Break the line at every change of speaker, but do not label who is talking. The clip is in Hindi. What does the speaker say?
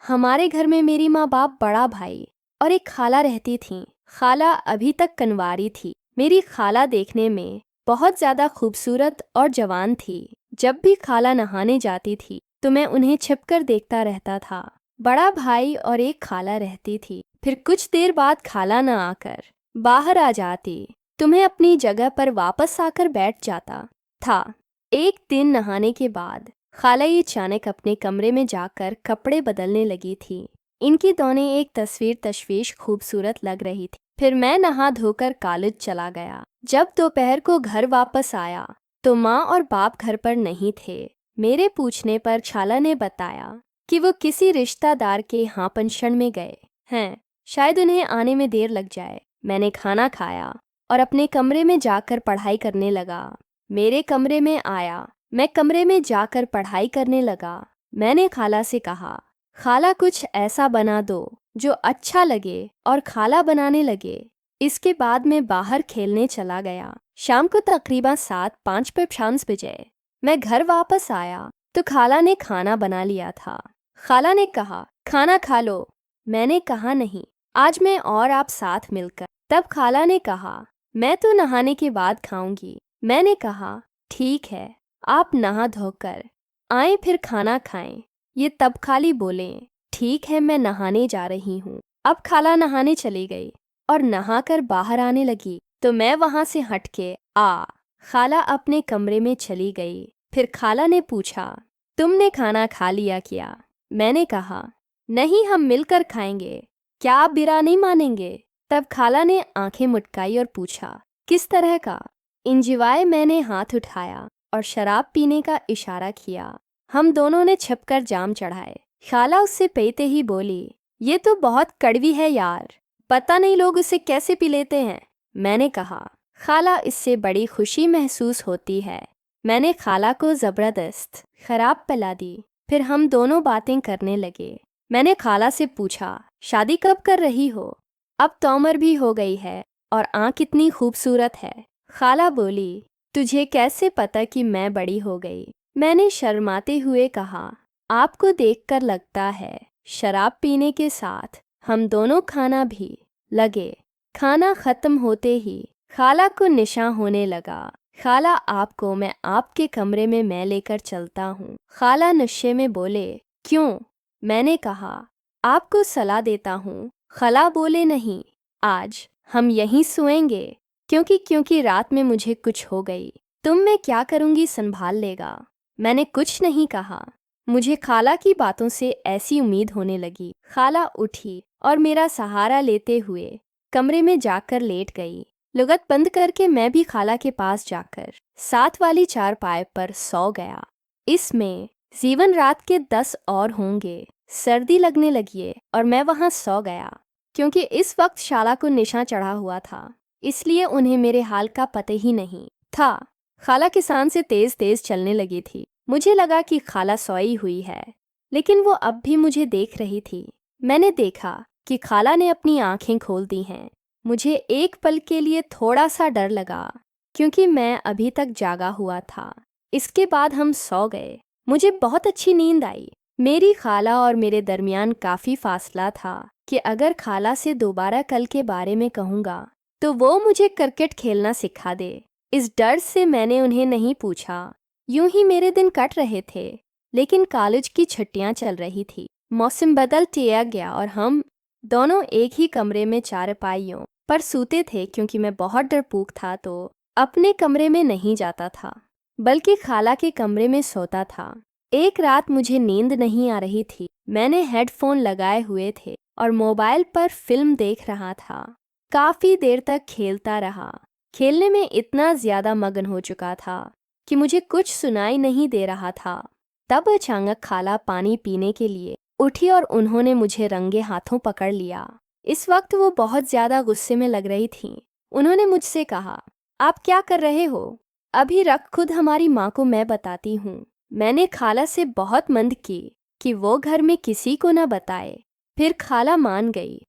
हमारे घर में मेरी माँ बाप, बड़ा भाई और एक खाला रहती थीं। खाला अभी तक कन्वारी थी। मेरी खाला देखने में बहुत ज़्यादा खूबसूरत और जवान थी। जब भी खाला नहाने जाती थी तो मैं उन्हें छिपकर देखता रहता था। बड़ा भाई और एक खाला रहती थी। फिर कुछ देर बाद खाला न आकर बाहर आ जाती तो मैं अपनी जगह पर वापस आकर बैठ जाता था। एक दिन नहाने के बाद खाला ये अचानक अपने कमरे में जाकर कपड़े बदलने लगी थी। इनकी दोनों एक तस्वीर तशवीश खूबसूरत लग रही थी। फिर मैं नहा धोकर कॉलेज चला गया। जब दोपहर को घर वापस आया तो माँ और बाप घर पर नहीं थे। मेरे पूछने पर खाला ने बताया कि वो किसी रिश्तेदार के यहाँ फंक्शन में गए हैं, शायद उन्हें आने में देर लग जाए। मैंने खाना खाया और अपने कमरे में जाकर पढ़ाई करने लगा। मेरे कमरे में आया, मैं कमरे में जाकर पढ़ाई करने लगा। मैंने खाला से कहा, खाला कुछ ऐसा बना दो जो अच्छा लगे, और खाला बनाने लगे। इसके बाद मैं बाहर खेलने चला गया। शाम को तकरीबन 7:05 बजे मैं घर वापस आया तो खाला ने खाना बना लिया था। खाला ने कहा, खाना खा लो। मैंने कहा, नहीं, आज मैं और आप साथ मिलकर। तब खाला ने कहा, मैं तो नहाने के बाद खाऊंगी। मैंने कहा, ठीक है, आप नहा धोकर आए फिर खाना खाएं। ये तब खाली बोले, ठीक है, मैं नहाने जा रही हूँ। अब खाला नहाने चली गई और नहाकर बाहर आने लगी तो मैं वहां से हटके खाला अपने कमरे में चली गई। फिर खाला ने पूछा, तुमने खाना खा लिया क्या? मैंने कहा, नहीं, हम मिलकर खाएंगे। क्या आप बुरा नहीं मानेंगे? तब खाला ने आंखें मुटकाई और पूछा, किस तरह का इंजॉय? मैंने हाथ उठाया और शराब पीने का इशारा किया। हम दोनों ने छिपकर जाम चढ़ाए। खाला उससे पीते ही बोली, ये तो बहुत कड़वी है यार, पता नहीं लोग उसे कैसे पी लेते हैं। मैंने कहा, खाला, इससे बड़ी खुशी महसूस होती है। मैंने खाला को ज़बरदस्त शराब पिला दी। फिर हम दोनों बातें करने लगे। मैंने खाला से पूछा, शादी कब कर रही हो? अब तो उम्र भी हो गई है और आँख कितनी खूबसूरत है। खाला बोली, तुझे कैसे पता कि मैं बड़ी हो गई? मैंने शर्माते हुए कहा, आपको देखकर लगता है। शराब पीने के साथ हम दोनों खाना भी लगे। खाना खत्म होते ही खाला को नशा होने लगा। खाला, आपको मैं आपके कमरे में मैं लेकर चलता हूँ। खाला नशे में बोले, क्यों? मैंने कहा, आपको सलाह देता हूँ। खाला बोले, नहीं, आज हम यहीं सोएंगे, क्योंकि रात में मुझे कुछ हो गई। तुम मैं क्या करूँगी, संभाल लेगा। मैंने कुछ नहीं कहा। मुझे खाला की बातों से ऐसी उम्मीद होने लगी। खाला उठी और मेरा सहारा लेते हुए कमरे में जाकर लेट गई। लुगत बंद करके मैं भी खाला के पास जाकर साथ वाली चारपाई पर सो गया। इसमें जीवन रात के 10 और होंगे। सर्दी लगने लगी और मैं वहां सो गया। क्योंकि इस वक्त शाला को निशा चढ़ा हुआ था, इसलिए उन्हें मेरे हाल का पता ही नहीं था। खाला किसान से तेज तेज चलने लगी थी। मुझे लगा कि खाला सोई हुई है, लेकिन वो अब भी मुझे देख रही थी। मैंने देखा कि खाला ने अपनी आंखें खोल दी हैं। मुझे एक पल के लिए थोड़ा सा डर लगा, क्योंकि मैं अभी तक जागा हुआ था। इसके बाद हम सो गए। मुझे बहुत अच्छी नींद आई। मेरी खाला और मेरे दरमियान काफ़ी फासला था कि अगर खाला से दोबारा कल के बारे में कहूँगा तो वो मुझे क्रिकेट खेलना सिखा दे। इस डर से मैंने उन्हें नहीं पूछा। यूं ही मेरे दिन कट रहे थे, लेकिन कॉलेज की छुट्टियां चल रही थी। मौसम बदल गया और हम दोनों एक ही कमरे में चारपाइयों पर सूते थे। क्योंकि मैं बहुत डरपोक था तो अपने कमरे में नहीं जाता था, बल्कि खाला के कमरे में सोता था। एक रात मुझे नींद नहीं आ रही थी। मैंने हेडफोन लगाए हुए थे और मोबाइल पर फिल्म देख रहा था। काफ़ी देर तक खेलता रहा। खेलने में इतना ज़्यादा मगन हो चुका था कि मुझे कुछ सुनाई नहीं दे रहा था। तब अचानक खाला पानी पीने के लिए उठी और उन्होंने मुझे रंगे हाथों पकड़ लिया। इस वक्त वो बहुत ज़्यादा गुस्से में लग रही थीं। उन्होंने मुझसे कहा, आप क्या कर रहे हो? अभी रख, खुद हमारी माँ को मैं बताती हूँ। मैंने खाला से बहुत मंद की कि वो घर में किसी को न बताए। फिर खाला मान गई